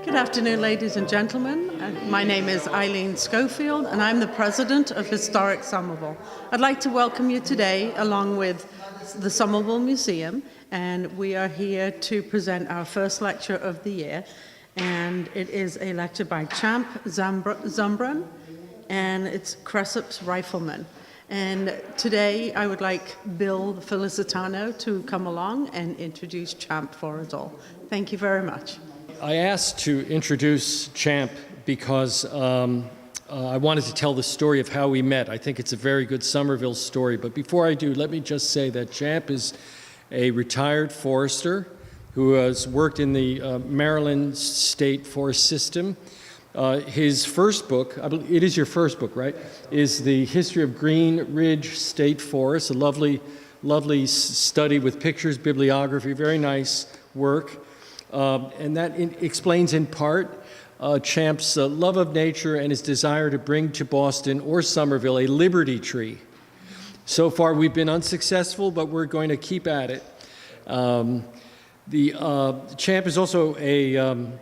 Good afternoon, ladies and gentlemen. My name is Eileen Schofield, and I'm the president of Historic Somerville. I'd like to welcome you today along with the Somerville Museum, and we are here to present our first lecture of the year. And it is a lecture by Champ Zumbrum, and it's Cresap's Riflemen. And today I would like Bill Felicitano to come along and introduce Champ for us all. Thank you very much. I asked to introduce Champ because I wanted to tell the story of how we met. I think it's a very good Somerville story. But before I do, let me just say that Champ is a retired forester who has worked in the Maryland State Forest System. His first book, I believe it is your first book, right, is The History of Green Ridge State Forest, a lovely study with pictures, bibliography, very nice work. And that explains in part Champ's love of nature and his desire to bring to Boston or Somerville a liberty tree. So far we've been unsuccessful, but we're going to keep at it. Champ is also an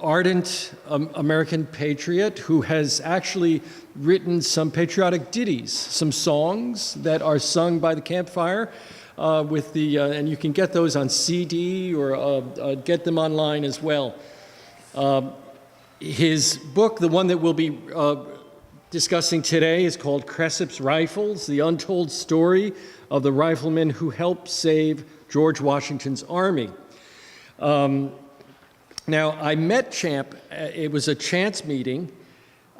ardent American patriot who has actually written some patriotic ditties, some songs that are sung by the campfire. And you can get those on CD or get them online as well. His book, the one that we'll be discussing today, is called Cresap's Rifles, the untold story of the riflemen who helped save George Washington's army. Now, I met Champ, it was a chance meeting,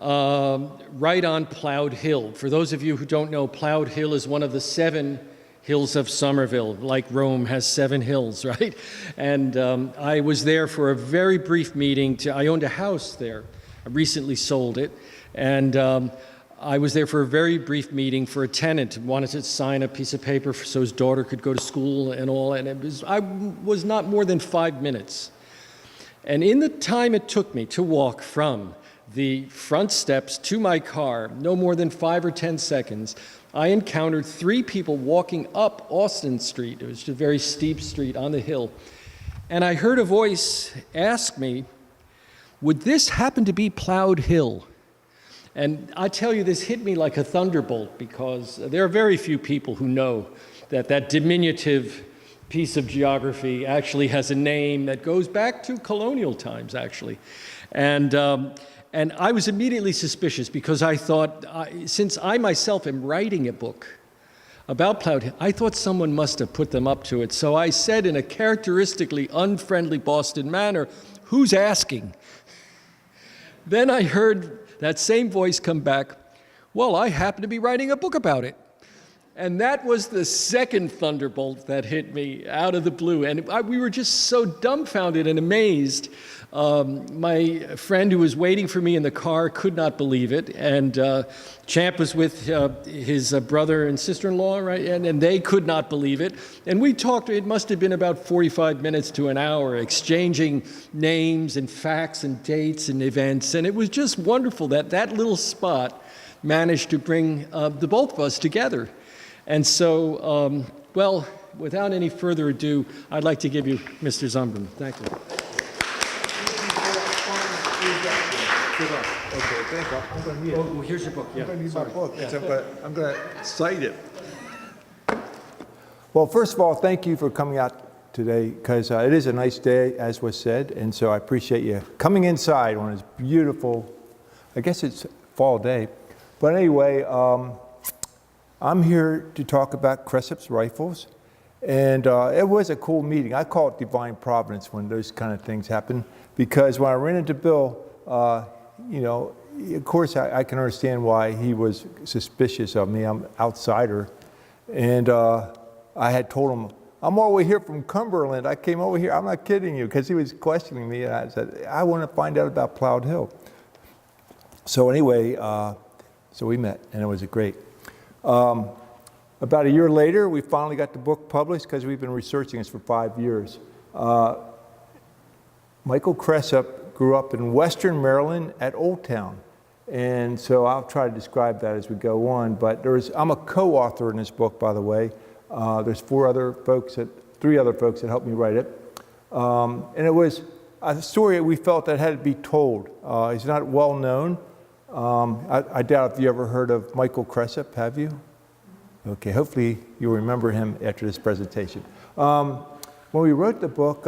right on Plowed Hill. For those of you who don't know, Plowed Hill is one of the 7 hills of Somerville, like Rome has 7 hills, right? And I was there for a very brief meeting. I owned a house there. I recently sold it. And I was there for a very brief meeting for a tenant who wanted to sign a piece of paper so his daughter could go to school and all. And I was not more than 5 minutes. And in the time it took me to walk from the front steps to my car, no more than 5 or 10 seconds, I encountered 3 people walking up Austin Street. It was just a very steep street on the hill. And I heard a voice ask me, would this happen to be Plowed Hill? And I tell you, this hit me like a thunderbolt because there are very few people who know that that diminutive piece of geography actually has a name that goes back to colonial times, actually. And I was immediately suspicious because I thought, since I myself am writing a book about Plowed Hill, I thought someone must have put them up to it. So I said in a characteristically unfriendly Boston manner, who's asking? Then I heard that same voice come back, well, I happen to be writing a book about it. And that was the second thunderbolt that hit me out of the blue. And we were just so dumbfounded and amazed. My friend who was waiting for me in the car could not believe it. And Champ was with his brother and sister-in-law, right? And they could not believe it. And we talked, it must have been about 45 minutes to an hour, exchanging names and facts and dates and events. And it was just wonderful that that little spot managed to bring the both of us together. And so, well, without any further ado, I'd like to give you Mr. Zumbrum. Thank you. Okay, thank you. I'm going to read it. Oh, here's your book. Yeah. I'm going to read my book. Yeah. I'm going to cite it. Well, first of all, thank you for coming out today because it is a nice day, as was said, and so I appreciate you coming inside on this beautiful, I guess it's fall day. But anyway, I'm here to talk about Cresap's Rifles, and it was a cool meeting. I call it divine providence when those kind of things happen, because when I ran into Bill, you know, of course I can understand why he was suspicious of me. I'm an outsider, and I had told him, I'm all the way here from Cumberland. I came over here, I'm not kidding you, because he was questioning me, and I said, I want to find out about Plowed Hill. So anyway, so we met, and it was great. About a year later, we finally got the book published because we've been researching this for 5 years. Michael Cresap grew up in Western Maryland at Old Town. And so I'll try to describe that as we go on. But I'm a co-author in this book, by the way. There's 3 other folks that helped me write it. And it was a story we felt that had to be told. It's not well known. I doubt if you ever heard of Michael Cresap, have you? Okay, hopefully you'll remember him after this presentation. When we wrote the book,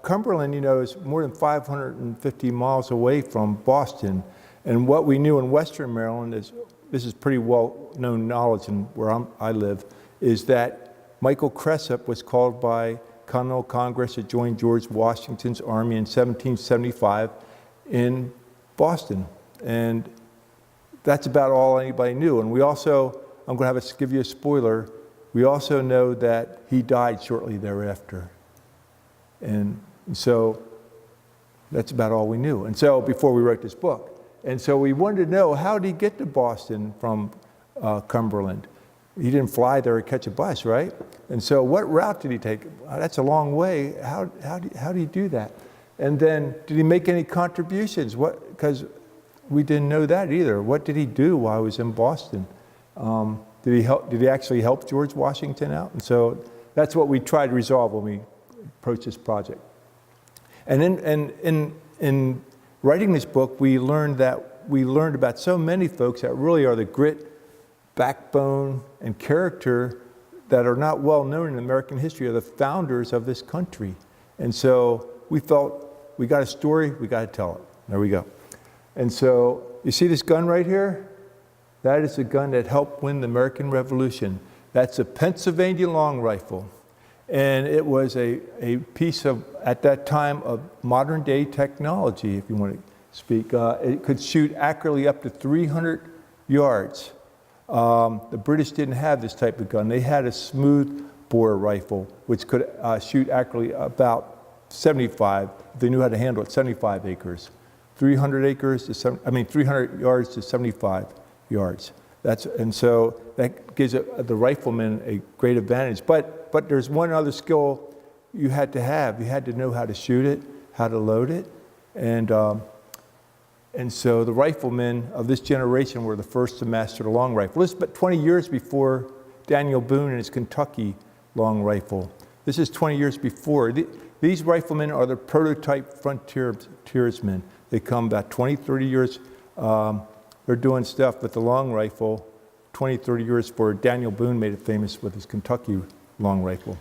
Cumberland, is more than 550 miles away from Boston. And what we knew in Western Maryland is, this is pretty well-known knowledge in where I live, is that Michael Cresap was called by Continental Congress to join George Washington's army in 1775 in Boston. And that's about all anybody knew. And we also, I'm going to give you a spoiler, we also know that he died shortly thereafter. And so that's about all we knew. And so before we wrote this book. And so we wanted to know, how did he get to Boston from Cumberland? He didn't fly there or catch a bus, right? And so what route did he take? That's a long way. How did he do that? And then did he make any contributions? Because we didn't know that either. What did he do while he was in Boston? Did he actually help George Washington out? And so that's what we tried to resolve when we approached this project. And in writing this book, we learned about so many folks that really are the grit, backbone, and character that are not well known in American history, are the founders of this country. And so we felt, we got a story, we got to tell it. There we go. And so you see this gun right here? That is the gun that helped win the American Revolution. That's a Pennsylvania long rifle. And it was a piece of, at that time, of modern day technology, if you want to speak. It could shoot accurately up to 300 yards. The British didn't have this type of gun. They had a smooth bore rifle, which could shoot accurately about 75, they knew how to handle it, 75 acres. 300 yards to 75 yards. And so that gives the rifleman a great advantage. But there's one other skill you had to have. You had to know how to shoot it, how to load it. And so the riflemen of this generation were the first to master the long rifle. This is about 20 years before Daniel Boone and his Kentucky long rifle. This is 20 years before. These riflemen are the prototype frontiersmen. They come about 20, 30 years. They're doing stuff with the long rifle 20, 30 years before Daniel Boone made it famous with his Kentucky long rifle.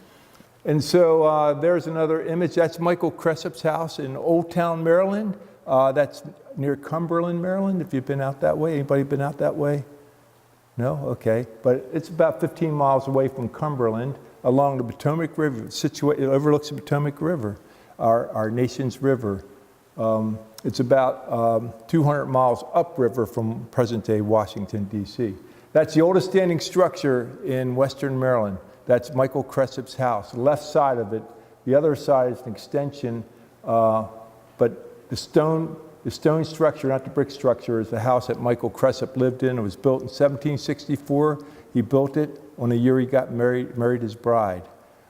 And so there's another image. That's Michael Cresap's house in Old Town, Maryland. That's near Cumberland, Maryland, if you've been out that way. Anybody been out that way? No? Okay. But it's about 15 miles away from Cumberland along the Potomac River. It overlooks the Potomac River, our nation's river. It's about 200 miles upriver from present-day Washington, D.C. That's the oldest standing structure in Western Maryland. That's Michael Cresap's house. The left side of it. The other side is an extension, but the stone structure, not the brick structure, is the house that Michael Cresap lived in. It was built in 1764. He built it on the year he got married his bride.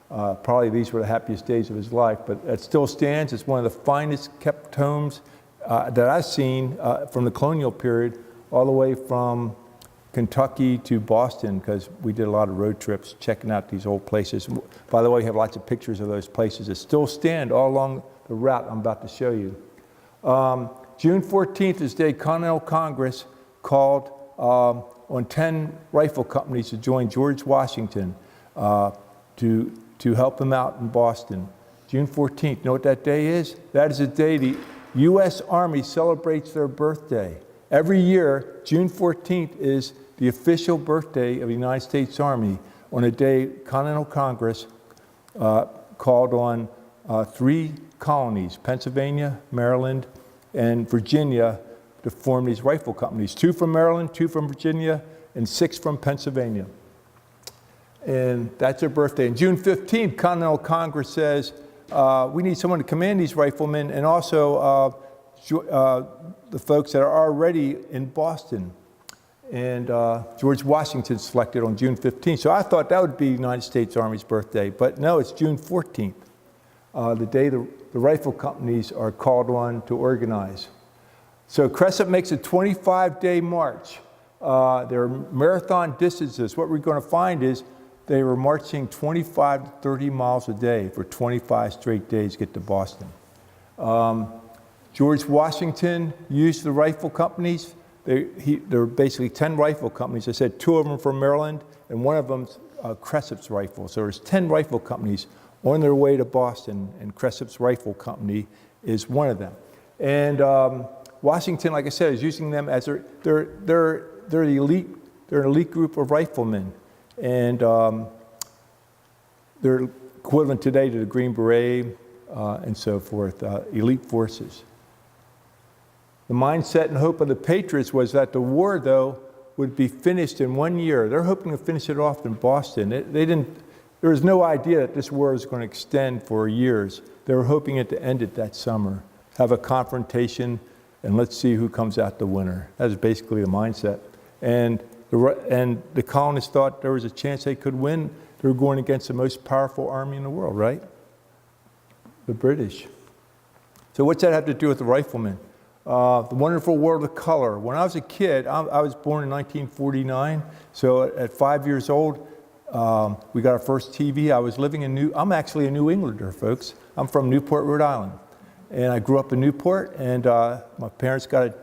Probably these were the happiest days of his life, but it still stands. It's one of the finest kept homes that I've seen from the colonial period all the way from Kentucky to Boston, because we did a lot of road trips checking out these old places. By the way, we have lots of pictures of those places that still stand all along the route I'm about to show you. June 14th is the day Continental Congress called on 10 rifle companies to join George Washington to help him out in Boston. June 14th, you know what that day is? That is the day the U.S. Army celebrates their birthday. Every year, June 14th is the official birthday of the United States Army, on a day Continental Congress called on 3 colonies, Pennsylvania, Maryland, and Virginia, to form these rifle companies. 2 from Maryland, 2 from Virginia, and 6 from Pennsylvania. And that's their birthday. And June 15th, Continental Congress says, we need someone to command these riflemen, and also the folks that are already in Boston. And George Washington selected on June 15th. So I thought that would be the United States Army's birthday, but no, it's June 14th, the day the rifle companies are called on to organize. So Cresap makes a 25-day march. They're marathon distances. What we're going to find is they were marching 25 to 30 miles a day for 25 straight days to get to Boston. George Washington used the rifle companies. There were basically 10 rifle companies. I said 2 of them from Maryland, and one of them's Cresap's Rifles. So there's 10 rifle companies on their way to Boston, and Cresap's Rifle Company is one of them. And Washington, like I said, is using them as they're the elite. They're an elite group of riflemen, and they're equivalent today to the Green Beret and so forth, elite forces. The mindset and hope of the Patriots was that the war, though, would be finished in 1 year. They're hoping to finish it off in Boston. There was no idea that this war was going to extend for years. They were hoping it to end it that summer, have a confrontation, and let's see who comes out the winner. That was basically the mindset. And the colonists thought there was a chance they could win. They were going against the most powerful army in the world, right? The British. So what's that have to do with the riflemen? The wonderful world of color. When I was a kid, I was born in 1949, so at 5 years old, we got our first TV. I was living I'm actually a New Englander, folks. I'm from Newport, Rhode Island. And I grew up in Newport, and my parents got a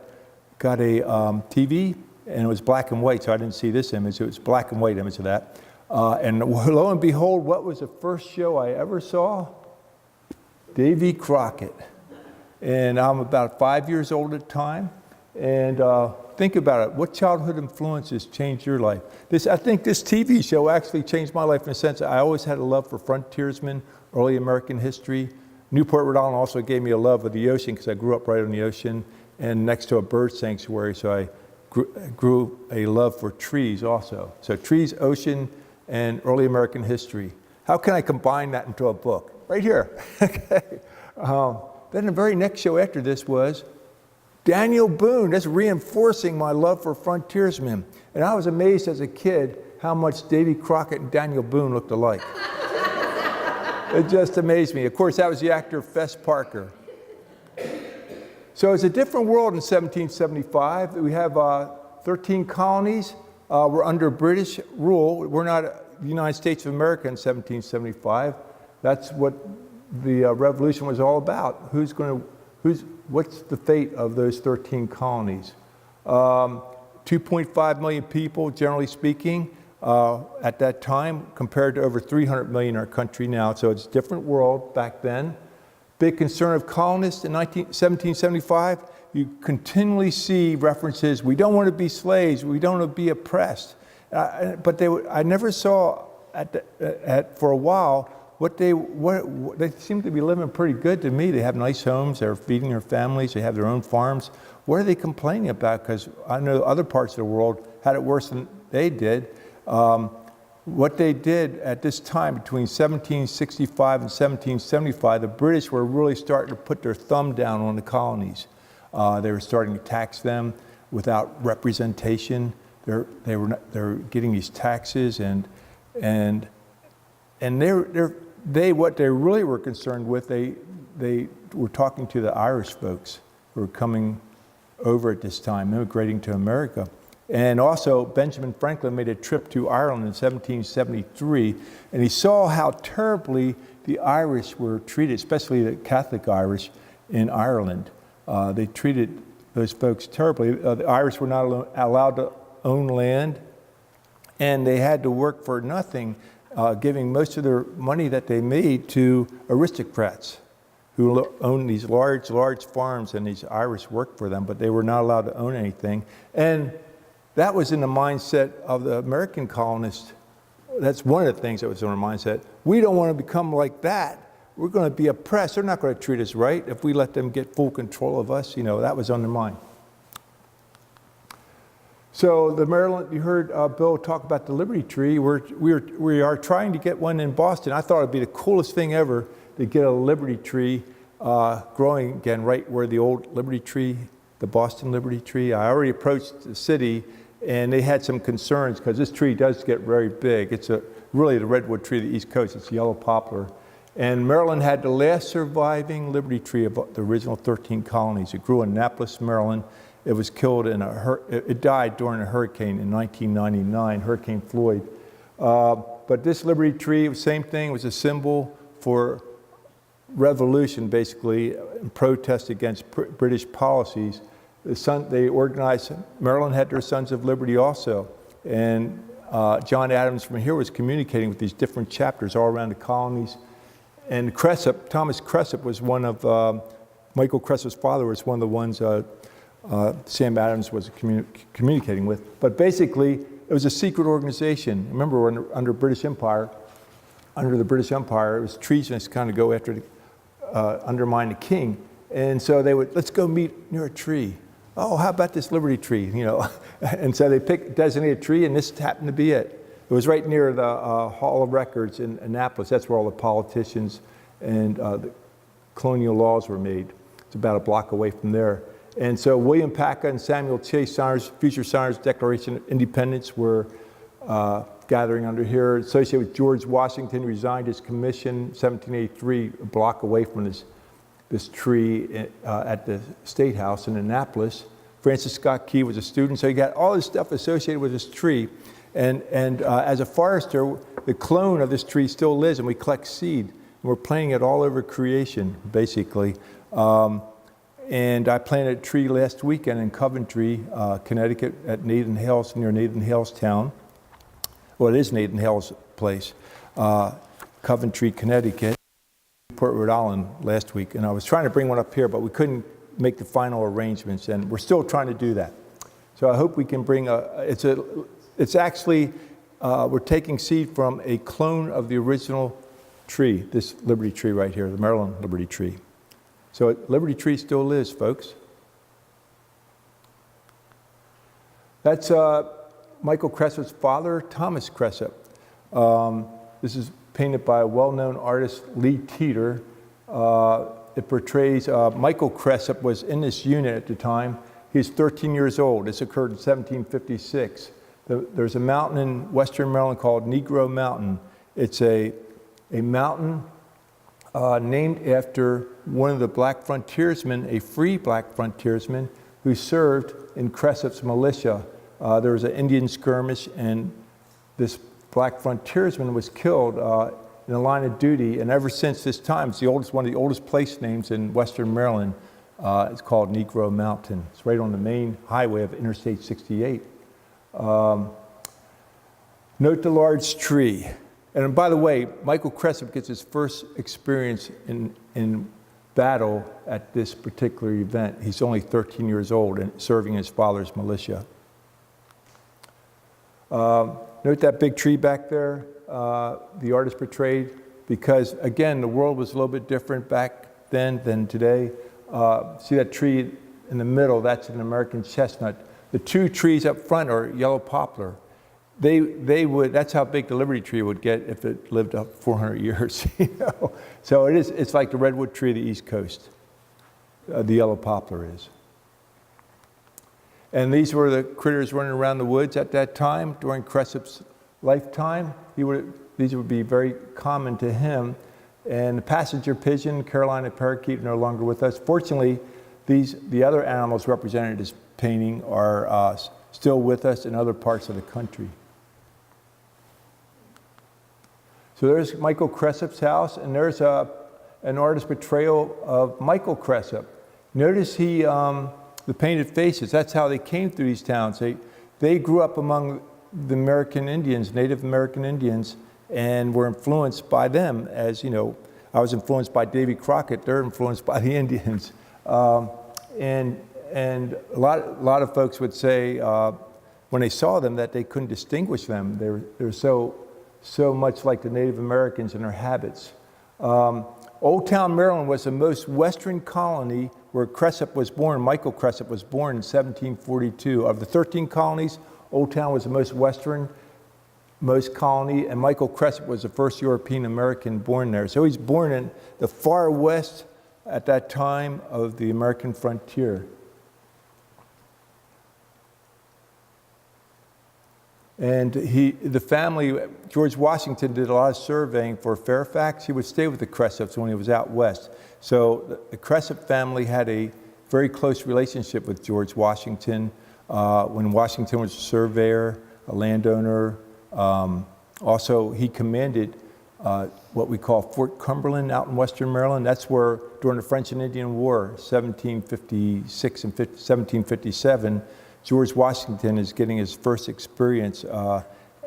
TV, and it was black and white, so I didn't see this image. It was black and white image of that. And lo and behold, what was the first show I ever saw? Davy Crockett. And I'm about 5 years old at the time. And think about it. What childhood influences changed your life? I think this TV show actually changed my life in a sense. I always had a love for frontiersmen, early American history. Newport, Rhode Island also gave me a love of the ocean because I grew up right on the ocean and next to a bird sanctuary. So I grew a love for trees also. So trees, ocean, and early American history. How can I combine that into a book? Right here. Okay. Then the very next show after this was Daniel Boone. That's reinforcing my love for frontiersmen. And I was amazed as a kid how much Davy Crockett and Daniel Boone looked alike. It just amazed me. Of course, that was the actor Fess Parker. So it's a different world in 1775. We have 13 colonies. We're under British rule. We're not the United States of America in 1775. That's what the revolution was all about. What's the fate of those 13 colonies? 2.5 million people, generally speaking, at that time, compared to over 300 million in our country now. So it's a different world back then. Big concern of colonists in 1775. You continually see references, we don't want to be slaves, we don't want to be oppressed. But I never saw for a while they seem to be living pretty good to me. They have nice homes, they're feeding their families, they have their own farms. What are they complaining about? Because I know other parts of the world had it worse than they did. What they did at this time, between 1765 and 1775, the British were really starting to put their thumb down on the colonies. They were starting to tax them without representation. They're getting these taxes, and what they really were concerned with, they were talking to the Irish folks who were coming over at this time, immigrating to America. And also, Benjamin Franklin made a trip to Ireland in 1773, and he saw how terribly the Irish were treated, especially the Catholic Irish in Ireland. They treated those folks terribly. The Irish were not allowed to own land, and they had to work for nothing, giving most of their money that they made to aristocrats who owned these large farms, and these Irish worked for them, but they were not allowed to own anything. And that was in the mindset of the American colonists. That's one of the things that was in their mindset. We don't want to become like that. We're going to be oppressed. They're not going to treat us right if we let them get full control of us. That was on their mind. So the Maryland, you heard Bill talk about the Liberty Tree. We are trying to get one in Boston. I thought it'd be the coolest thing ever to get a Liberty Tree growing again right where the old Liberty Tree, the Boston Liberty Tree. I already approached the city, and they had some concerns because this tree does get very big. It's really the redwood tree of the East Coast. It's yellow poplar. And Maryland had the last surviving Liberty Tree of the original 13 colonies. It grew in Annapolis, Maryland. It was killed it died during a hurricane in 1999, Hurricane Floyd. But this Liberty Tree, same thing, was a symbol for revolution, basically, in protest against British policies, they organized, Maryland had their Sons of Liberty also, and John Adams from here was communicating with these different chapters all around the colonies. And Cresap, Thomas Cresap was one of, Michael Cresap's father was one of the ones Sam Adams was communicating with. But basically, it was a secret organization. Remember, under British Empire, under the British Empire, it was treasonous to kind of go after, undermine the king. And so they would, let's go meet near a tree. Oh, how about this Liberty Tree, you know? And so they designated a tree, and this happened to be it. It was right near the Hall of Records in Annapolis. That's where all the politicians and the colonial laws were made. It's about a block away from there. And so William Paca and Samuel Chase future signers of Declaration of Independence were gathering under here, associated with George Washington, resigned his commission in 1783, a block away from this tree at the State House in Annapolis. Francis Scott Key was a student, so you got all this stuff associated with this tree. And as a forester, the clone of this tree still lives, and we collect seed. And we're planting it all over creation, basically. And I planted a tree last weekend in Coventry, Connecticut, at Nathan Hales, near Nathan Hales town. Well, it is Nathan Hales' place, Coventry, Connecticut, Port Rhode Island last week. And I was trying to bring one up here, but we couldn't make the final arrangements, and we're still trying to do that. So I hope we can bring it's actually, we're taking seed from a clone of the original tree, this Liberty Tree right here, the Maryland Liberty Tree. So Liberty Tree still lives, folks. That's Michael Cresap's father, Thomas Cresap. This is painted by a well-known artist, Lee Teeter. It portrays, Michael Cresap was in this unit at the time. He's 13 years old. This occurred in 1756. There's a mountain in western Maryland called Negro Mountain. It's a mountain named after one of the black frontiersmen, a free black frontiersman who served in Cresap's militia. There was an Indian skirmish, and this black frontiersman was killed in the line of duty. And ever since this time, it's one of the oldest place names in western Maryland. It's called Negro Mountain. It's right on the main highway of Interstate 68. Note the large tree. And by the way, Michael Cresap gets his first experience in battle at this particular event. He's only 13 years old and serving his father's militia. Note that big tree back there, the artist portrayed, because again, the world was a little bit different back then than today. See that tree in the middle, that's an American chestnut. The two trees up front are yellow poplar. That's how big the Liberty Tree would get if it lived up 400 years, you know? So it's like the redwood tree of the East Coast, the yellow poplar is. And these were the critters running around the woods at that time during Cresap's lifetime. These would be very common to him. And the passenger pigeon, Carolina parakeet, are no longer with us. Fortunately, the other animals represented in this painting are still with us in other parts of the country. So there's Michael Cresap's house, and there's an artist's portrayal of Michael Cresap. Notice the painted faces, that's how they came through these towns. They grew up among the American Indians, Native American Indians, and were influenced by them. As you know, I was influenced by Davy Crockett, they're influenced by the Indians. And a lot of folks would say when they saw them that they couldn't distinguish them. They were so much like the Native Americans in their habits. Old Town, Maryland was the most western colony where Cresap was born. Michael Cresap was born in 1742. Of the 13 colonies, Old Town was the most westernmost colony, and Michael Cresap was the first European American born there. So he's born in the far west at that time of the American frontier. And the family, George Washington did a lot of surveying for Fairfax. He would stay with the Cresaps when he was out west. So the Cresap family had a very close relationship with George Washington. When Washington was a surveyor, a landowner, also he commanded what we call Fort Cumberland out in western Maryland. That's where, during the French and Indian War, 1756 and 1757, George Washington is getting his first experience in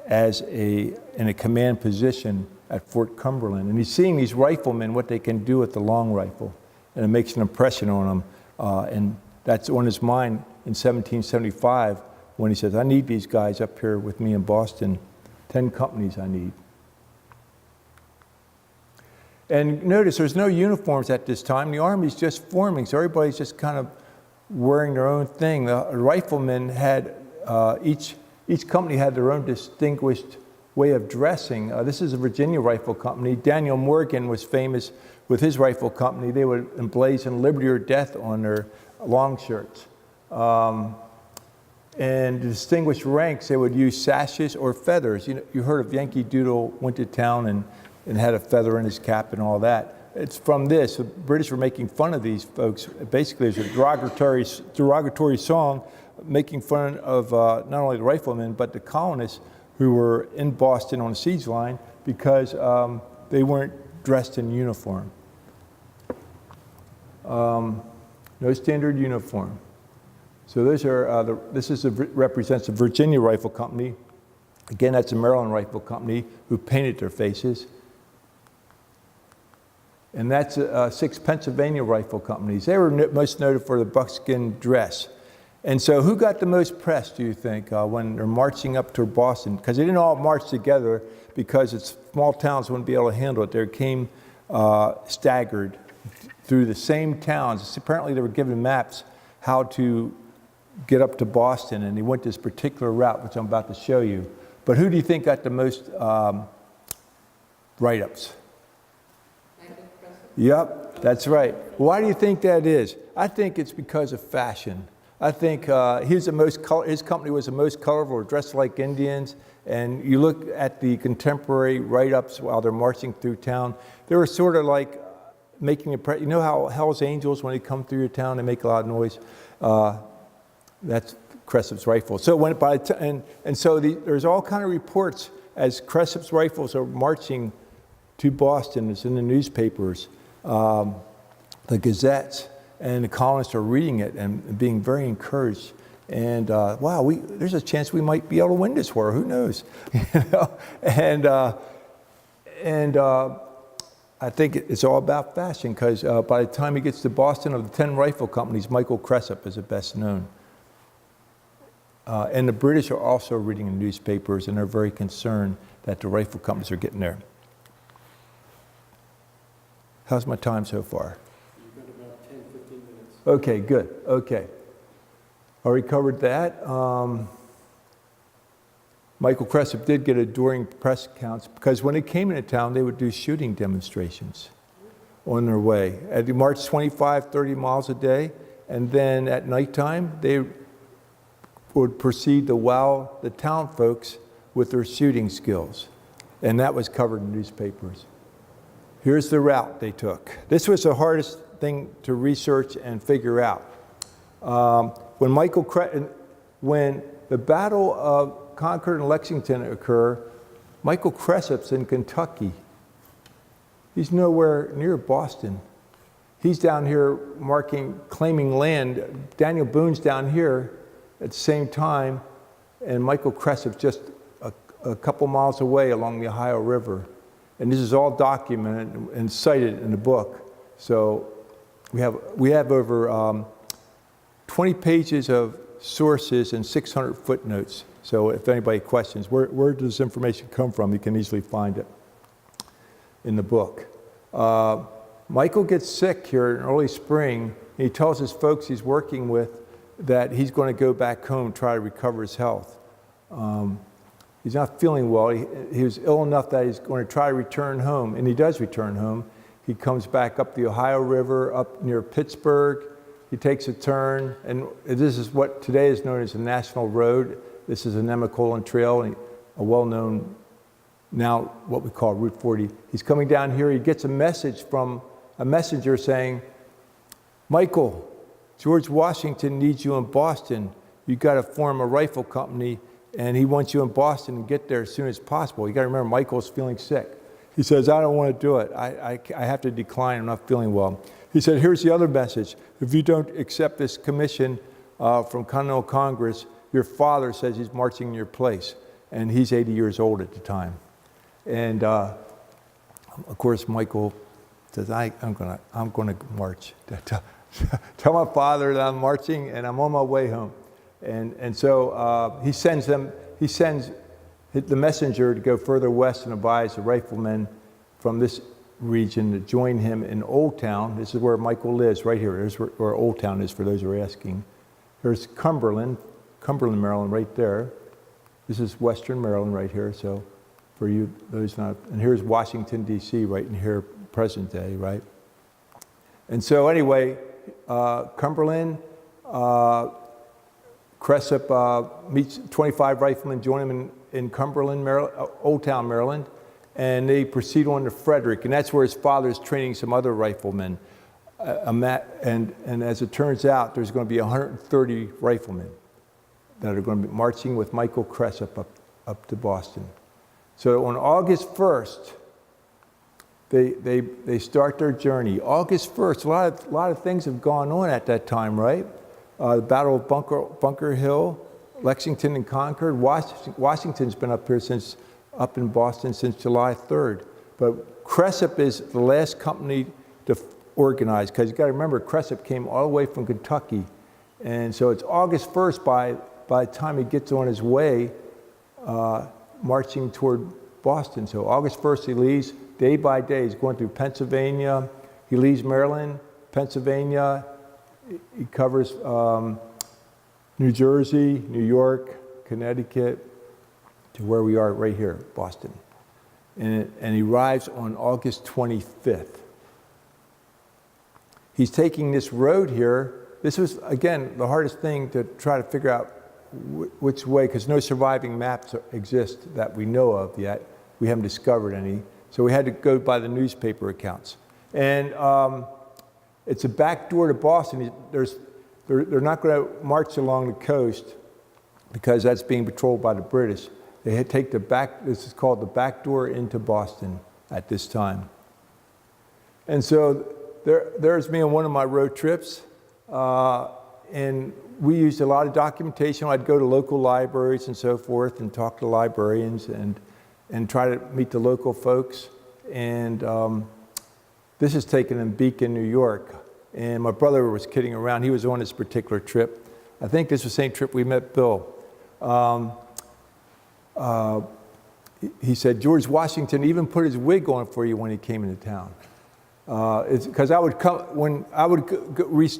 a command position at Fort Cumberland. And he's seeing these riflemen, what they can do with the long rifle. And it makes an impression on him. And that's on his mind in 1775 when he says, I need these guys up here with me in Boston. 10 companies I need. And notice there's no uniforms at this time. The Army's just forming, so everybody's just kind of wearing their own thing. The riflemen had, each company had their own distinguished way of dressing. This is a Virginia Rifle Company. Daniel Morgan was famous with his rifle company. They would emblazon liberty or death on their long shirts. And to distinguish ranks, they would use sashes or feathers. You heard of Yankee Doodle went to town and had a feather in his cap and all that. It's from this. The British were making fun of these folks. Basically, there's a derogatory song making fun of not only the riflemen, but the colonists who were in Boston on the siege line because they weren't dressed in uniform. No standard uniform. So those are, represents the Virginia Rifle Company. Again, that's a Maryland Rifle Company who painted their faces. And that's 6 Pennsylvania Rifle Companies. They were most noted for the buckskin dress. And so who got the most press, do you think, when they're marching up to Boston? Because they didn't all march together because it's small towns wouldn't be able to handle it. They came staggered through the same towns. Apparently they were given maps how to get up to Boston, and they went this particular route, which I'm about to show you. But who do you think got the most write-ups? Yep, that's right. Why do you think that is? I think it's because of fashion. I think his company was the most colorful, dressed like Indians. And you look at the contemporary write-ups while they're marching through town, they were sort of like making a, you know how Hell's Angels, when they come through your town, they make a lot of noise? That's Cresap's rifle. So when there's all kind of reports as Cresap's rifles are marching to Boston. It's in the newspapers, the gazettes, and the colonists are reading it and being very encouraged. And wow, there's a chance we might be able to win this war. Who knows? You know? And I think it's all about fashion because by the time he gets to Boston, of the 10 rifle companies, Michael Cresap is the best known. And the British are also reading the newspapers, and they're very concerned that the rifle companies are getting there. How's my time so far? You've got about 10, 15 minutes. Okay, good. Okay. Already covered that. Michael Cresap did get adoring press accounts because when they came into town, they would do shooting demonstrations on their way. They marched 25, 30 miles a day, and then at nighttime, they would proceed to wow the town folks with their shooting skills. And that was covered in newspapers. Here's the route they took. This was the hardest thing to research and figure out. When the Battle of Concord and Lexington occur, Michael Cresap's in Kentucky. He's nowhere near Boston. He's down here claiming land. Daniel Boone's down here at the same time, and Michael Cresap's just a couple miles away along the Ohio River. And this is all documented and cited in the book. So we have over 20 pages of sources and 600 footnotes. So if anybody questions, where does this information come from, you can easily find it in the book. Michael gets sick here in early spring. And he tells his folks he's working with that he's going to go back home, try to recover his health. He's not feeling well. He was ill enough that he's going to try to return home, and he does return home. He comes back up the Ohio River, up near Pittsburgh. He takes a turn, and this is what today is known as the National Road. This is a Nemacolin Trail, a well-known, now what we call Route 40. He's coming down here. He gets a message from a messenger saying, Michael, George Washington needs you in Boston. You've got to form a rifle company, and he wants you in Boston and get there as soon as possible. You got to remember, Michael's feeling sick. He says, I don't want to do it. I have to decline. I'm not feeling well. He said, here's the other message. If you don't accept this commission from Continental Congress, your father says he's marching in your place. And he's 80 years old at the time. And of course, Michael says, I'm gonna march. Tell my father that I'm marching and I'm on my way home. And so he sends the messenger to go further west and advise the riflemen from this region to join him in Old Town. This is where Michael lives, right here. There's where Old Town is, for those who are asking. There's Cumberland, Maryland, right there. This is Western Maryland right here. So for you, those not, and here's Washington, D.C., right in here, present day, right? And so anyway, Cumberland, Cresap meets 25 riflemen, join him in Cumberland, Maryland, Old Town, Maryland, and they proceed on to Frederick, and that's where his father is training some other riflemen. And as it turns out, there's going to be 130 riflemen that are going to be marching with Michael Cresap up to Boston. So on August 1st, they start their journey. August 1st, a lot of things have gone on at that time, right? The Battle of Bunker Hill, Lexington and Concord. Washington's been up in Boston since July 3rd. But Cresap is the last company to organize, because you got to remember, Cresap came all the way from Kentucky. And so it's August 1st by the time he gets on his way, marching toward Boston. So August 1st he leaves, day by day. He's going through Pennsylvania. He leaves Maryland, Pennsylvania. He covers New Jersey, New York, Connecticut, to where we are right here, Boston. And he arrives on August 25th. He's taking this road here. This was, again, the hardest thing to try to figure out which way, because no surviving maps exist that we know of yet. We haven't discovered any. So we had to go by the newspaper accounts. And it's a back door to Boston. They're not going to march along the coast because that's being patrolled by the British. They take this is called the back door into Boston at this time. And so there's me on one of my road trips. And we used a lot of documentation. I'd go to local libraries and so forth and talk to librarians and try to meet the local folks. And this is taken in Beacon, New York. And my brother was kidding around. He was on this particular trip. I think this was the same trip we met Bill. He said, George Washington even put his wig on for you when he came into town. Because I would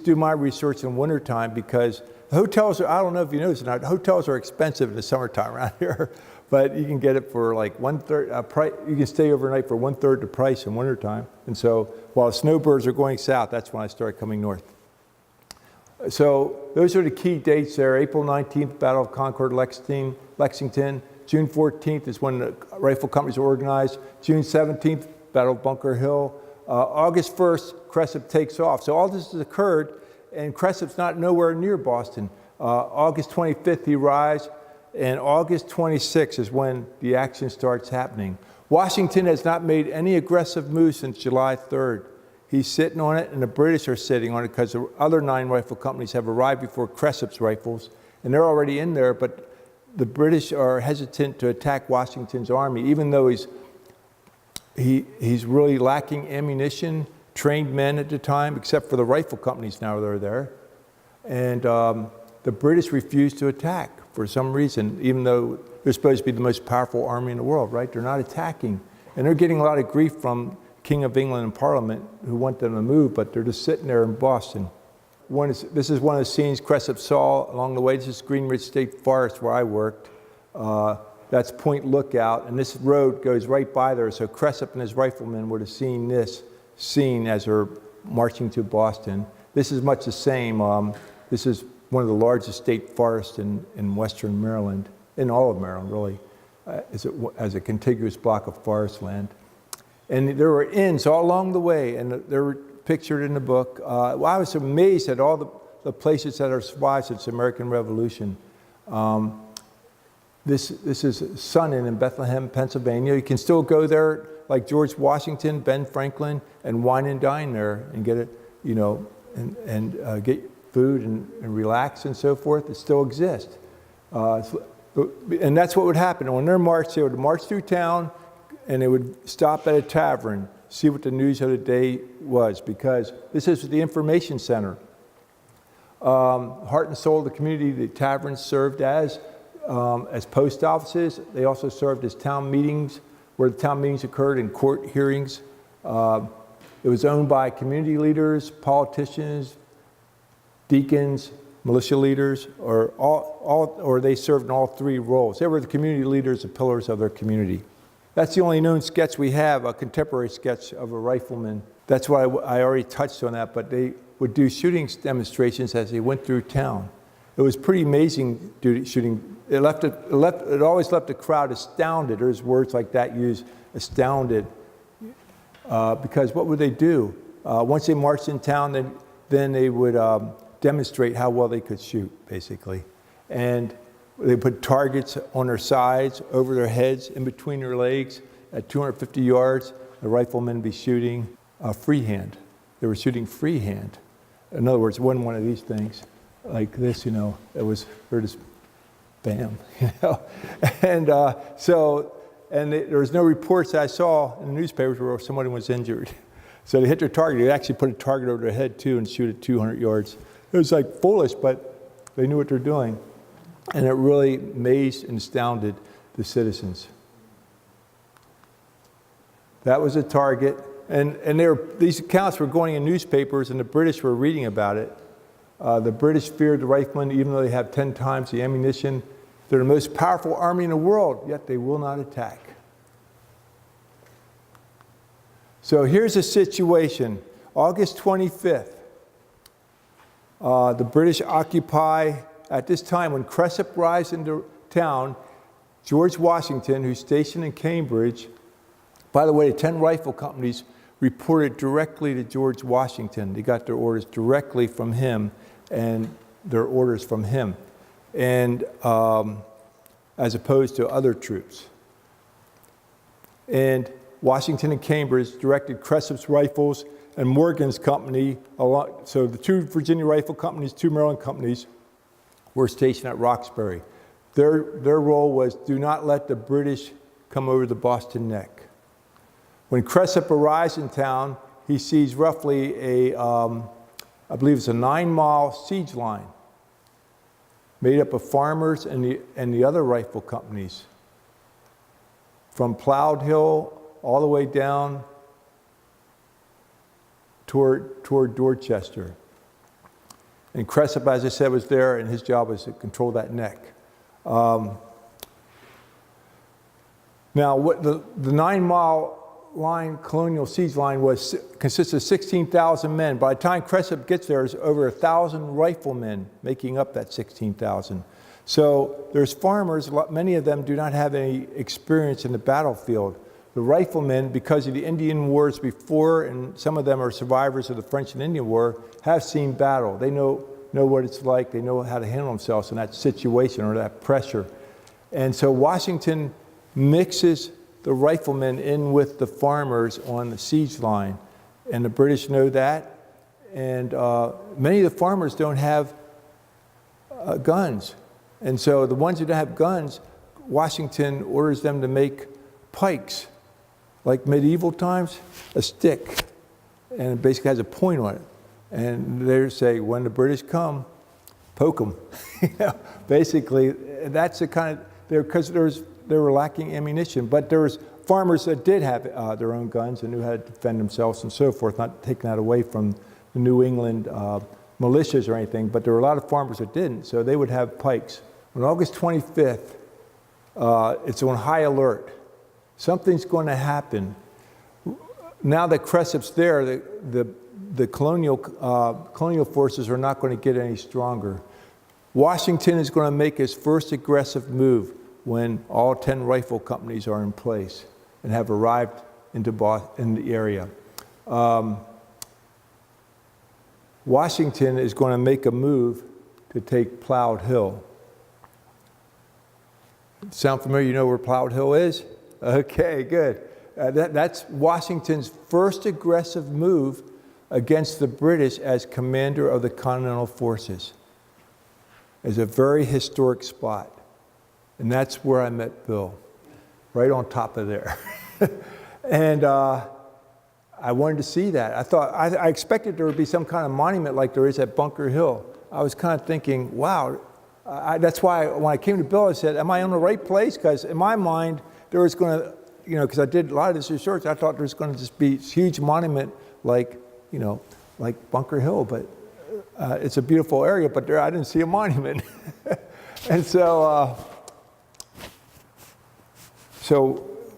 do my research in wintertime, because the hotels are, I don't know if you noticed or not, hotels are expensive in the summertime around here, but you can get it for like 1/3, you can stay overnight for 1/3 the price in wintertime. And so while the snowbirds are going south, that's when I started coming north. So those are the key dates there. April 19th, Battle of Concord, Lexington. June 14th is when the rifle companies are organized. June 17th, Battle of Bunker Hill. August 1st, Cresap takes off. So all this has occurred, and Cresap's not nowhere near Boston. August 25th, he arrives, and August 26th is when the action starts happening. Washington has not made any aggressive moves since July 3rd. He's sitting on it, and the British are sitting on it because the other 9 rifle companies have arrived before Cresap's rifles, and they're already in there, but the British are hesitant to attack Washington's army, even though he's really lacking ammunition, trained men at the time, except for the rifle companies now that are there. And the British refuse to attack for some reason, even though they're supposed to be the most powerful army in the world, right? They're not attacking. And they're getting a lot of grief from King of England and Parliament who want them to move, but they're just sitting there in Boston. This is one of the scenes Cresap saw along the way. This is Green Ridge State Forest where I worked. That's Point Lookout, and this road goes right by there. So Cresap and his riflemen would have seen this scene as they're marching to Boston. This is much the same. This is one of the largest state forests in western Maryland, in all of Maryland, really, as a contiguous block of forest land. And there were inns all along the way, and they were pictured in the book. I was amazed at all the places that are survived since the American Revolution. This is Sunnin in Bethlehem, Pennsylvania. You can still go there like George Washington, Ben Franklin, and wine and dine there and get it, you know, and get food and relax and so forth. It still exists. And that's what would happen. On their march, they would march through town and they would stop at a tavern, see what the news of the day was, because this is the information center. Heart and soul of the community, the taverns served as post offices. They also served as town meetings, where the town meetings occurred in court hearings. It was owned by community leaders, politicians, deacons, militia leaders, or they served in all three roles. They were the community leaders, the pillars of their community. That's the only known sketch we have, a contemporary sketch of a rifleman. That's why I already touched on that, but they would do shooting demonstrations as they went through town. It was pretty amazing shooting. It always left the crowd astounded. There's words like that used, astounded, because what would they do? Once they marched in town, then they would demonstrate how well they could shoot, basically. And they put targets on their sides, over their heads, in between their legs. At 250 yards, the riflemen would be shooting freehand. They were shooting freehand. In other words, it wasn't one of these things like this, you know. It was, they're just bam, you know. And there was no reports I saw in the newspapers where somebody was injured. So they hit their target. They actually put a target over their head too and shoot at 200 yards. It was like foolish, but they knew what they're doing. And it really amazed and astounded the citizens. That was a target. And these accounts were going in newspapers, and the British were reading about it. The British feared the riflemen, even though they have 10 times the ammunition. They're the most powerful army in the world, yet they will not attack. So here's the situation. August 25th, the British occupy, at this time when Cresap rides into town, George Washington, who's stationed in Cambridge. By the way, the 10 rifle companies reported directly to George Washington. They got their orders directly from him and their orders from him, and as opposed to other troops. And Washington and Cambridge directed Cresap's Rifles and Morgan's company, so the 2 Virginia rifle companies, 2 Maryland companies, were stationed at Roxbury. Their role was, do not let the British come over the Boston Neck. When Cresap arrives in town, he sees roughly I believe it's a 9-mile siege line made up of farmers and the other rifle companies, from Plowed Hill all the way down toward Dorchester. And Cresap, as I said, was there, and his job was to control that neck. Now, what the 9-mile line, colonial siege line, consists of 16,000 men. By the time Cresap gets there, there's over 1,000 riflemen making up that 16,000. So there's farmers, many of them do not have any experience in the battlefield. The riflemen, because of the Indian Wars before, and some of them are survivors of the French and Indian War, have seen battle. They know what it's like. They know how to handle themselves in that situation or that pressure. And so Washington mixes the riflemen in with the farmers on the siege line. And the British know that. And many of the farmers don't have guns. And so the ones who don't have guns, Washington orders them to make pikes. Like medieval times, a stick, and it basically has a point on it. And they say, when the British come, poke them. Basically, that's the kind of, because they were lacking ammunition. But there was farmers that did have their own guns and knew how to defend themselves and so forth, not taking that away from the New England militias or anything, but there were a lot of farmers that didn't, so they would have pikes. On August 25th, it's on high alert. Something's going to happen. Now that Cresap's there, the colonial forces are not going to get any stronger. Washington is going to make his first aggressive move when all 10 rifle companies are in place and have arrived in the area. Washington is going to make a move to take Plowed Hill. Sound familiar? You know where Plowed Hill is? Okay, good. That's Washington's first aggressive move against the British as commander of the Continental Forces. It's a very historic spot. And that's where I met Bill, right on top of there. And I wanted to see that. I expected there would be some kind of monument like there is at Bunker Hill. I was kind of thinking, wow. That's why when I came to Bill, I said, am I in the right place? Because in my mind, there was going to, because I did a lot of this research, I thought there was going to just be this huge monument like Bunker Hill. But it's a beautiful area, but there I didn't see a monument. And so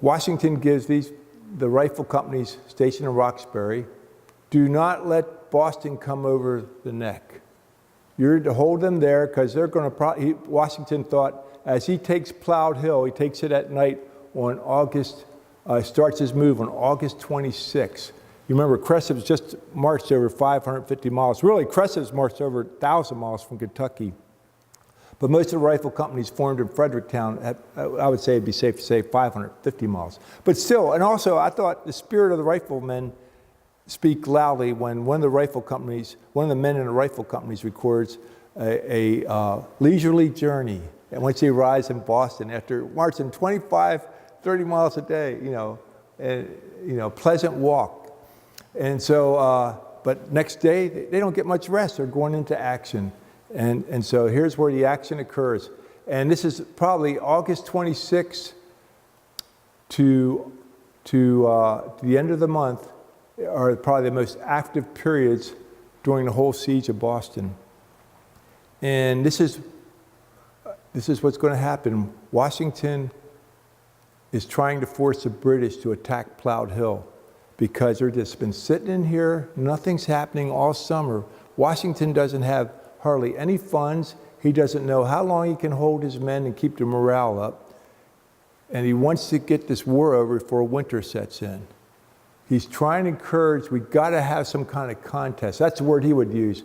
Washington gives the rifle companies stationed in Roxbury, do not let Boston come over the neck. You're to hold them there because they're going to, Washington thought, as he takes Plowed Hill, he takes it at night on starts his move on August 26th. You remember, Cresap's just marched over 550 miles. Really, Cresap's marched over 1,000 miles from Kentucky. But most of the rifle companies formed in Fredericktown, I would say it'd be safe to say 550 miles. But still, and also I thought the spirit of the riflemen speak loudly when one of the men in the rifle companies records a leisurely journey. And once he arrives in Boston after marching 25, 30 miles a day, pleasant walk. And so, but next day, they don't get much rest. They're going into action. And so here's where the action occurs. And this is probably August 26th to the end of the month are probably the most active periods during the whole siege of Boston. And this is what's going to happen. Washington is trying to force the British to attack Plowed Hill because they've just been sitting in here, nothing's happening all summer. Washington doesn't have hardly any funds. He doesn't know how long he can hold his men and keep the morale up. And he wants to get this war over before winter sets in. He's trying to encourage, we've got to have some kind of contest. That's the word he would use.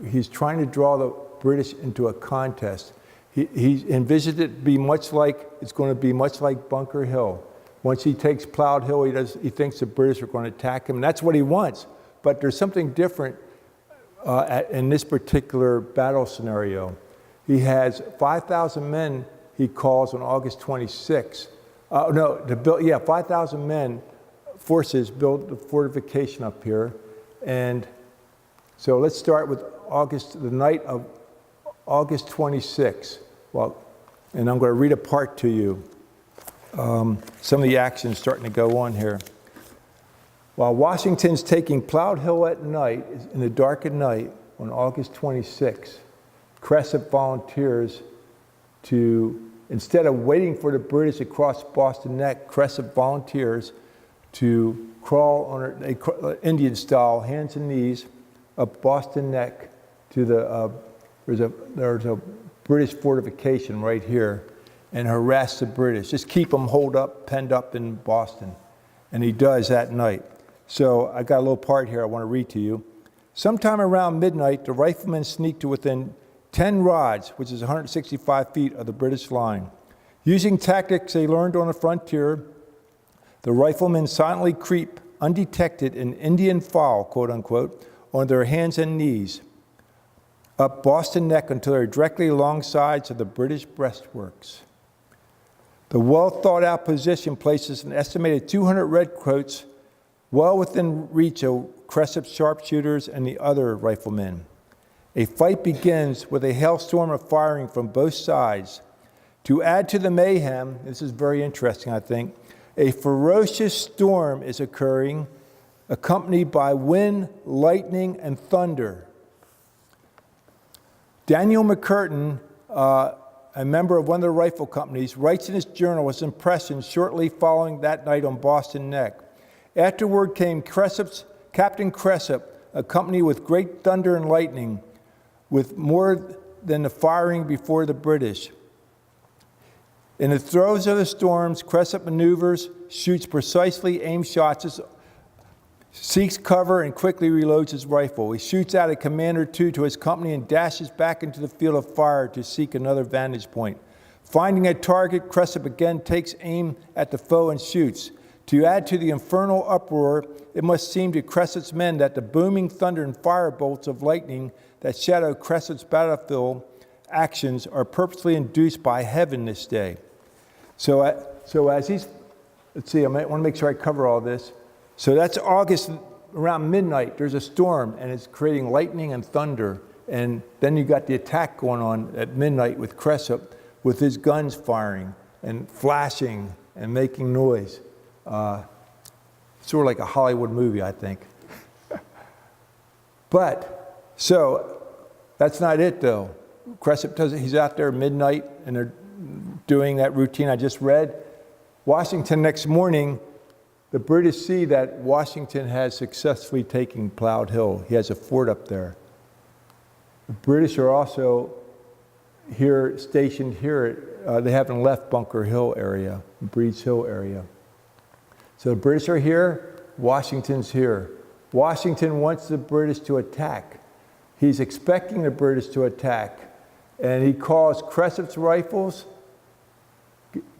He's trying to draw the British into a contest. He envisioned it it's going to be much like Bunker Hill. Once he takes Plowed Hill, he thinks the British are going to attack him, and that's what he wants. But there's something different in this particular battle scenario. He has 5,000 men he calls on August 26th. 5,000 men, forces build the fortification up here. And so let's start with the night of August 26th. And I'm going to read a part to you. Some of the action's starting to go on here. While Washington's taking Plowed Hill at night, in the dark at night, on August 26th, Cresap volunteers to, instead of waiting for the British to cross Boston Neck, Cresap volunteers to crawl on Indian style, hands and knees, up Boston Neck to there's a British fortification right here, and harass the British. Just keep them penned up in Boston. And he does that night. So I got a little part here I want to read to you. Sometime around midnight, the riflemen sneak to within 10 rods, which is 165 feet of the British line. Using tactics they learned on the frontier, the riflemen silently creep, undetected, in Indian file, quote unquote, on their hands and knees, up Boston Neck until they're directly alongside of the British breastworks. The well-thought-out position places an estimated 200 redcoats well within reach of Cresap's sharpshooters and the other riflemen. A fight begins with a hailstorm of firing from both sides. To add to the mayhem, this is very interesting, I think, a ferocious storm is occurring, accompanied by wind, lightning, and thunder. Daniel McCurtain, a member of one of the rifle companies, writes in his journal his impressions shortly following that night on Boston Neck. Afterward came Captain Cresap, accompanied with great thunder and lightning, with more than the firing before the British. In the throes of the storms, Cresap maneuvers, shoots precisely aimed shots, seeks cover, and quickly reloads his rifle. He shoots out a command or two to his company and dashes back into the field of fire to seek another vantage point. Finding a target, Cresap again takes aim at the foe and shoots. To add to the infernal uproar, it must seem to Cresap's men that the booming thunder and firebolts of lightning that shadow Cresap's battlefield actions are purposely induced by heaven this day. So as he's, let's see, I want to make sure I cover all this. So that's August, around midnight, there's a storm, and it's creating lightning and thunder. And then you got the attack going on at midnight with Cresap, with his guns firing and flashing and making noise. Sort of like a Hollywood movie, I think. But, so, that's not it though. Cresap does it, he's out there at midnight and they're doing that routine I just read. Washington next morning, the British see that Washington has successfully taken Plowed Hill. He has a fort up there. The British are also here, stationed here. They haven't left Bunker Hill area, Breeds Hill area. So the British are here, Washington's here. Washington wants the British to attack. He's expecting the British to attack. And he calls Cresap's rifles,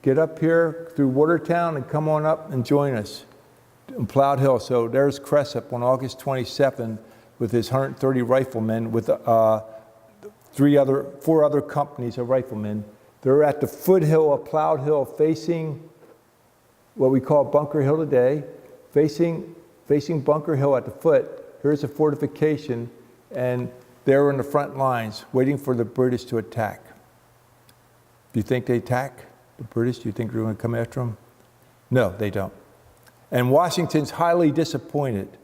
get up here through Watertown and come on up and join us in Plowed Hill. So there's Cresap on August 27th with his 130 riflemen, with 4 other companies of riflemen. They're at the foothill of Plowed Hill, facing what we call Bunker Hill today, facing Bunker Hill at the foot. Here's a fortification, and they're in the front lines, waiting for the British to attack. Do you think they attack the British? Do you think they're going to come after them? No, they don't. And Washington's highly disappointed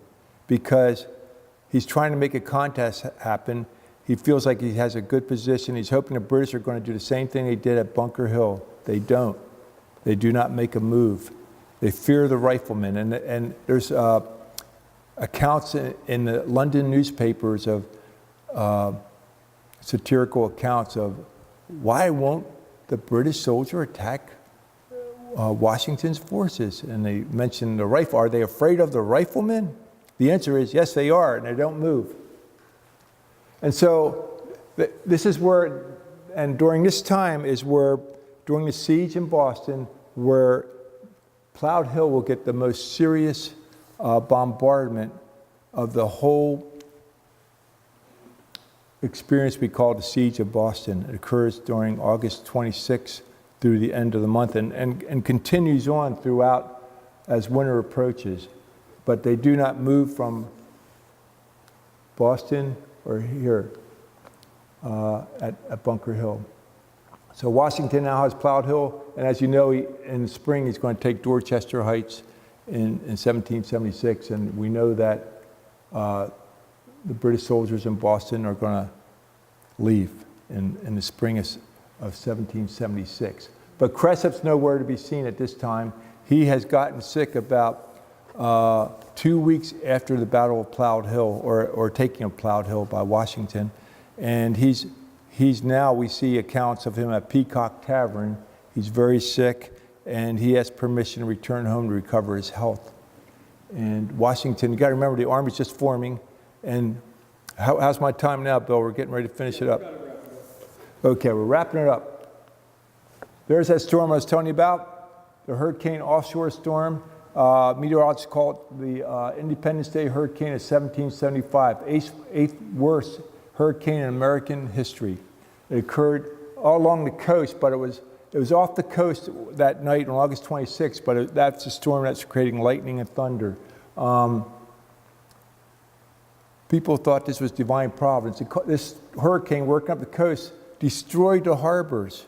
because he's trying to make a contest happen. He feels like he has a good position. He's hoping the British are going to do the same thing they did at Bunker Hill. They don't. They do not make a move. They fear the riflemen. And there's accounts in the London newspapers of satirical accounts of why won't the British soldier attack Washington's forces? And they mention the rifle. Are they afraid of the riflemen? The answer is yes, they are, and they don't move. And so this is where, and during this time is where, during the siege in Boston, where Plowed Hill will get the most serious bombardment of the whole experience we call the Siege of Boston. It occurs during August 26th through the end of the month and continues on throughout as winter approaches. But they do not move from Boston or here at Bunker Hill. So Washington now has Plowed Hill, and as you know, in the spring he's going to take Dorchester Heights in 1776, and we know that the British soldiers in Boston are going to leave in the spring of 1776. But Cresap's nowhere to be seen at this time. He has gotten sick about 2 weeks after the Battle of Plowed Hill, or taking of Plowed Hill by Washington, and he's now, we see accounts of him at Peacock Tavern. He's very sick, and he has permission to return home to recover his health. And Washington, you got to remember, the Army's just forming. And how's my time now, Bill? We're getting ready to finish it up. Okay, we're wrapping it up. There's that storm I was telling you about, the hurricane offshore storm. Meteorologists call it the Independence Day hurricane of 1775, eighth worst hurricane in American history. It occurred all along the coast, but it was off the coast that night on August 26th, but that's a storm that's creating lightning and thunder. People thought this was divine providence. This hurricane working up the coast destroyed the harbors.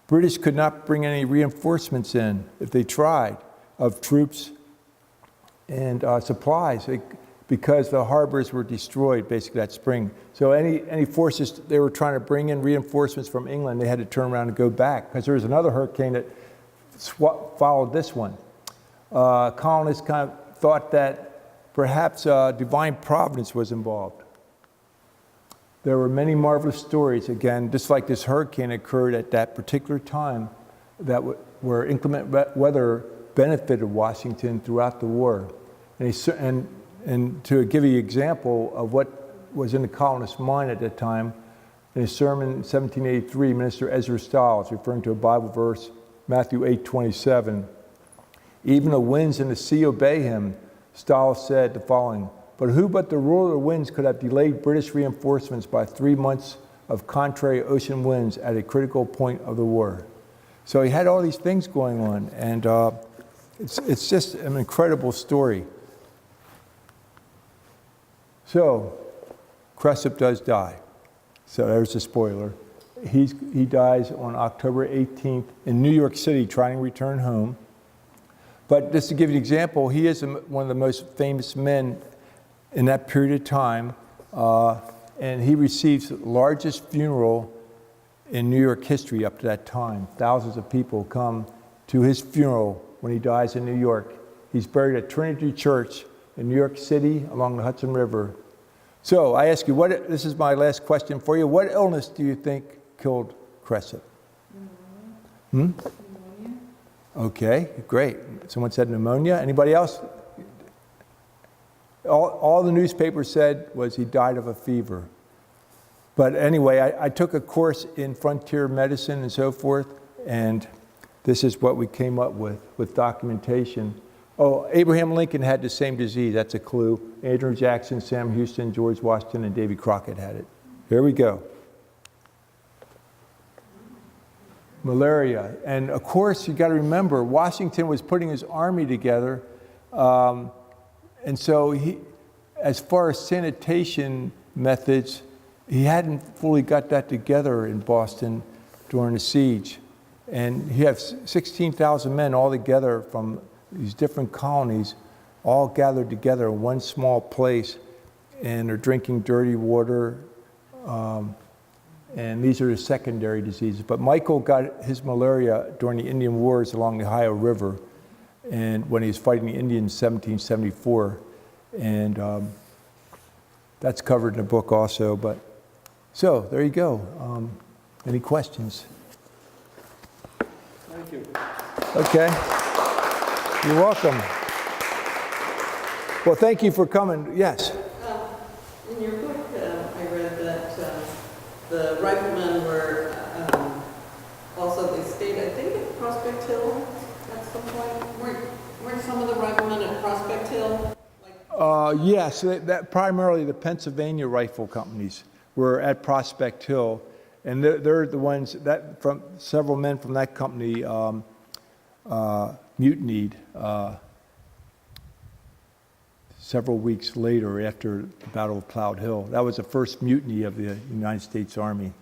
British could not bring any reinforcements in if they tried, of troops and supplies, because the harbors were destroyed basically that spring. So any forces they were trying to bring in reinforcements from England, they had to turn around and go back, because there was another hurricane that followed this one. Colonists kind of thought that perhaps divine providence was involved. There were many marvelous stories, again, just like this hurricane occurred at that particular time, that where inclement weather benefited Washington throughout the war. And to give you an example of what was in the colonists' mind at that time, In his sermon in 1783, Minister Ezra Stiles, referring to a Bible verse, Matthew 8:27, even the winds and the sea obey him, Stiles said the following, but who but the ruler of the winds could have delayed British reinforcements by 3 months of contrary ocean winds at a critical point of the war? So he had all these things going on, and it's just an incredible story. So, Cresap does die. So there's a spoiler. He dies on October 18th in New York City, trying to return home. But just to give you an example, he is one of the most famous men in that period of time, and he receives the largest funeral in New York history up to that time. Thousands of people come to his funeral when he dies in New York. He's buried at Trinity Church in New York City along the Hudson River. So I ask you, this is my last question for you. What illness do you think killed Cresap? Pneumonia. Okay, great. Someone said pneumonia. Anybody else? All the newspaper said was he died of a fever. But anyway, I took a course in frontier medicine and so forth, and this is what we came up with documentation. Oh, Abraham Lincoln had the same disease, that's a clue. Andrew Jackson, Sam Houston, George Washington, and Davy Crockett had it. Here we go. Malaria. And of course, you got to remember, Washington was putting his army together, and so he, as far as sanitation methods, he hadn't fully got that together in Boston during the siege. And he had 16,000 men all together from these different colonies, all gathered together in one small place, and they're drinking dirty water, and these are the secondary diseases. But Michael got his malaria during the Indian Wars along the Ohio River, and when he was fighting the Indians in 1774, and that's covered in the book also. But so there you go. Any questions? Thank you. Okay. You're welcome. Well, thank you for coming. Yes. In your book, I read that the Riflemen were also, they stayed, I think, at Prospect Hill at some point. Weren't some of the Riflemen at Prospect Hill? Yes, that primarily the Pennsylvania rifle companies were at Prospect Hill, and they're the ones that from several men from that company mutinied several weeks later after the Battle of Cloud Hill. That was the first mutiny of the United States Army.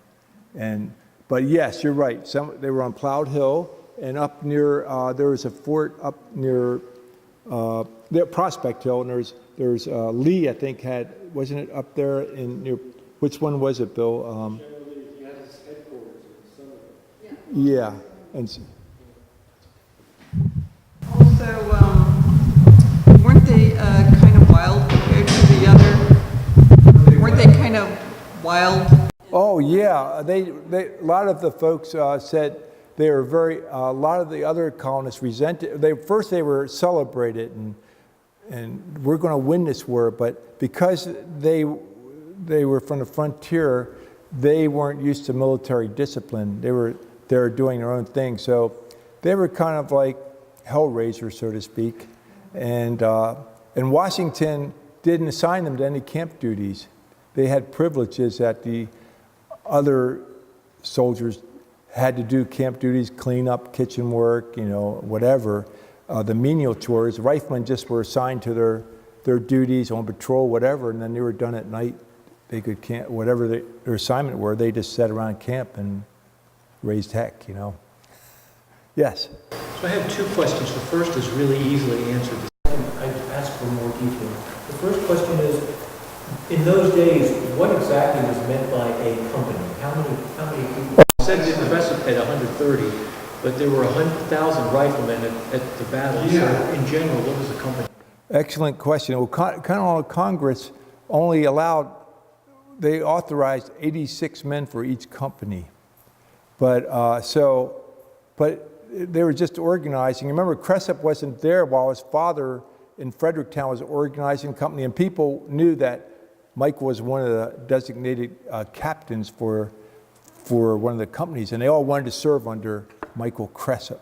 But yes, you're right. They were on Cloud Hill, and up near there was a fort up near Prospect Hill, and there's Lee, I think, wasn't it up there in near? Which one was it, Bill? Generally, he had his headquarters in Somerville. Yeah, and. Also, weren't they kind of wild compared to the other? Weren't they kind of wild? Oh yeah, they a lot of the folks said they were a lot of the other colonists resented. First they were celebrated and we're going to win this war, but because they were from the frontier, they weren't used to military discipline. They were doing their own thing, so they were kind of like hellraisers, so to speak. And Washington didn't assign them to any camp duties. They had privileges that the other soldiers had to do camp duties, clean up, kitchen work, whatever. The menial chores, riflemen just were assigned to their duties on patrol, whatever, and then they were done at night. They could camp, whatever their assignment were, they just sat around camp and raised heck, Yes? So I have two questions. The first is really easily answered. The second, I ask for more detail. The first question is, in those days, what exactly was meant by a company? How many people? You said that the Cresap had 130, but there were 100,000 riflemen at the battle. Yeah. So in general, what was a company? Excellent question. Well, Continental Congress only they authorized 86 men for each company. But they were just organizing. Remember, Cresap wasn't there while his father in Fredericktown was organizing the company, and people knew that Mike was one of the designated captains for for one of the companies, and they all wanted to serve under Michael Cresap.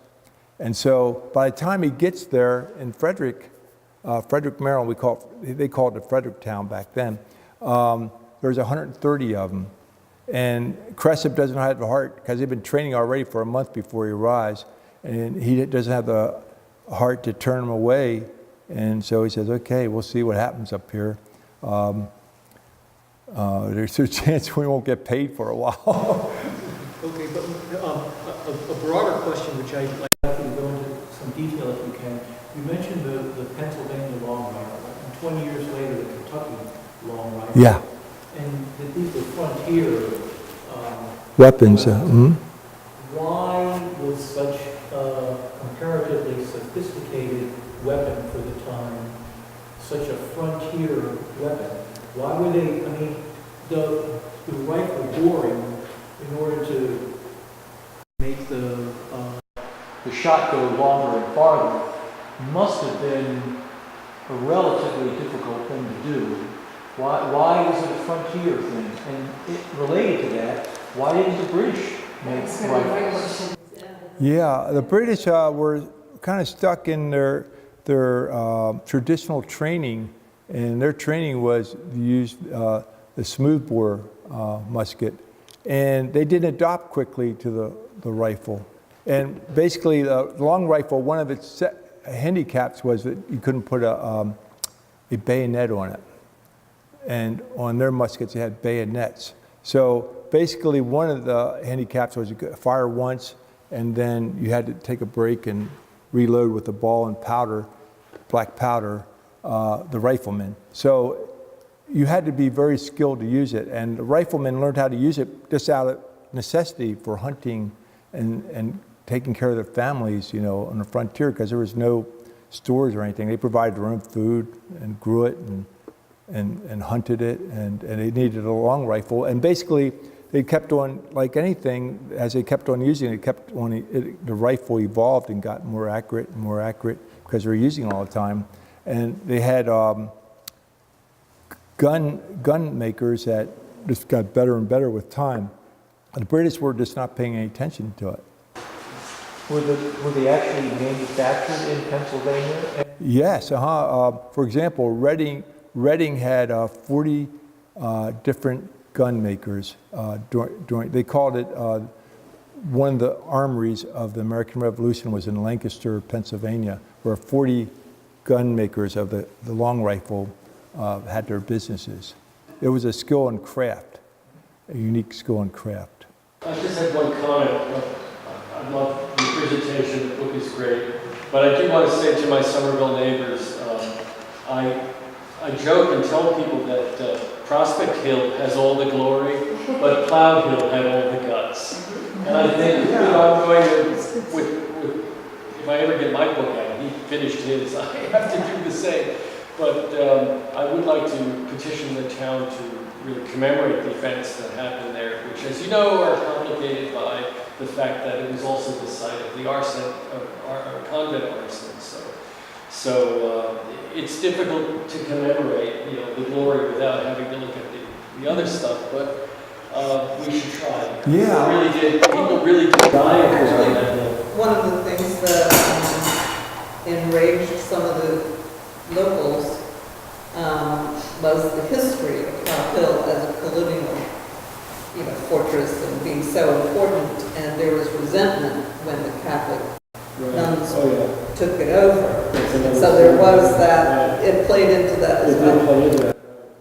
And so by the time he gets there in Frederick, Maryland, they called it Fredericktown back then, there's 130 of them. And Cresap doesn't have the heart, because they've been training already for a month before he arrives, and he doesn't have the heart to turn them away. And so he says, okay, we'll see what happens up here. There's a chance we won't get paid for a while. Okay, but a broader question, which I'd like you to go into some detail if you can. You mentioned the Pennsylvania long rifle, and 20 years later, the Kentucky long rifle. Yeah. And that these were frontier Weapons. Why was such a comparatively sophisticated weapon for the time such a frontier weapon? Why were they, I mean, the rifle boring in order to make the shot go longer and farther must have been a relatively difficult thing to do. Why was it a frontier thing? And related to that, why didn't the British make rifles? Yeah, the British were kind of stuck in their traditional training, and their training was to use the smoothbore musket, and they didn't adopt quickly to the rifle. And basically, the long rifle, one of its handicaps was that you couldn't put a bayonet on it. And on their muskets, they had bayonets. So basically, one of the handicaps was you could fire once, and then you had to take a break and reload with the ball and powder, black powder, the riflemen. So you had to be very skilled to use it. And the riflemen learned how to use it just out of necessity for hunting and taking care of their families, on the frontier, because there was no stores or anything. They provided their own food and grew it and hunted it, and they needed a long rifle. And basically, they kept on, like anything, as they kept on using it, the rifle evolved and got more accurate and more accurate because they were using it all the time. And they had gun makers that just got better and better with time. The British were just not paying any attention to it. Were they actually manufactured in Pennsylvania? Yes, for example, Reading had 40 different gun makers. They called it, one of the armories of the American Revolution was in Lancaster, Pennsylvania, where 40 gun makers of the long rifle had their businesses. It was a skill and craft, a unique skill and craft. I just had one comment. I love the presentation, the book is great, but I do want to say to my Somerville neighbors, I joke and tell people that Prospect Hill has all the glory, but Cloud Hill had all the guts. And I think, I'm going to, if I ever get my book out, he finished his, I have to do the same. But I would like to petition the town to really commemorate the events that happened there, which, as you know, are complicated by the fact that it was also the site of the arson, of convent arson. So it's difficult to commemorate, the glory without having to look at the other stuff, but we should try. Yeah. People really did die over that hill. One of the things that enraged some of the locals was the history of Cloud Hill as a colonial, fortress and being so important, and there was resentment when the Catholic nuns took it over. So there was that, it played into that as well.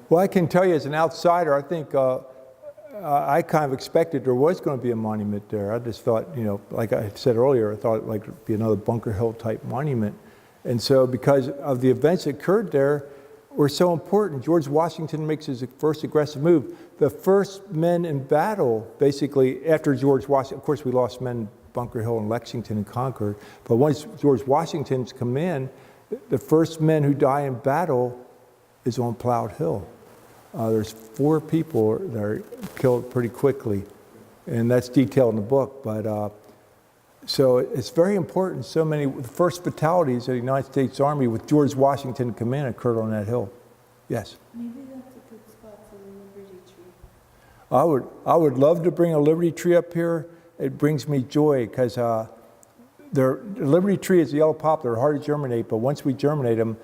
Well, I can tell you as an outsider, I think I kind of expected there was going to be a monument there. I just thought, like I said earlier, I thought it'd be another Bunker Hill type monument. And so because of the events that occurred there were so important, George Washington makes his first aggressive move. The first men in battle, basically, after George Washington, of course we lost men in Bunker Hill and Lexington and Concord, but once George Washington's command, the first men who die in battle is on Cloud Hill. There's 4 people that are killed pretty quickly, and that's detailed in the book. But so it's very important. So many, the first fatalities of the United States Army with George Washington in command occurred on that hill. Yes? Maybe that's a good spot for the Liberty Tree. I would love to bring a Liberty tree up here. It brings me joy because the Liberty tree is a yellow poplar, hard to germinate, but once we germinate them,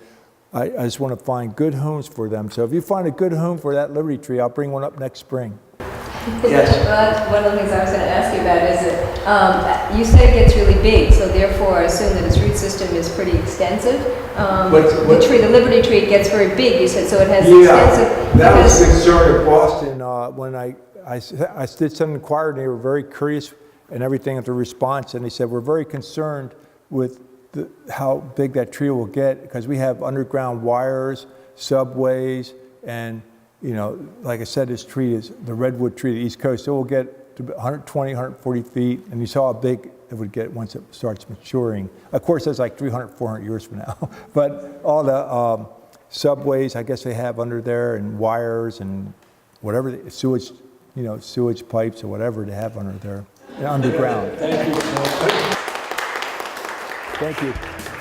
I just want to find good homes for them. So if you find a good home for that Liberty tree, I'll bring one up next spring. Yes. Well, that's one of the things I was going to ask you about is that you said it gets really big, so therefore I assume that its root system is pretty extensive. The Liberty tree, it gets very big, you said, so it has extensive... That was a concern in Boston when I did some inquiry, and they were very curious and everything at the response, and they said, we're very concerned with how big that tree will get because we have underground wires, subways, and you know, like I said, this tree is the redwood tree of the East Coast. So it will get to 120, 140 feet, and you saw how big it would get once it starts maturing. Of course, that's like 300, 400 years from now. But all the subways, I guess they have under there, and wires, and whatever, sewage, you know, sewage pipes or whatever they have under there, underground. Thank you. Thank you.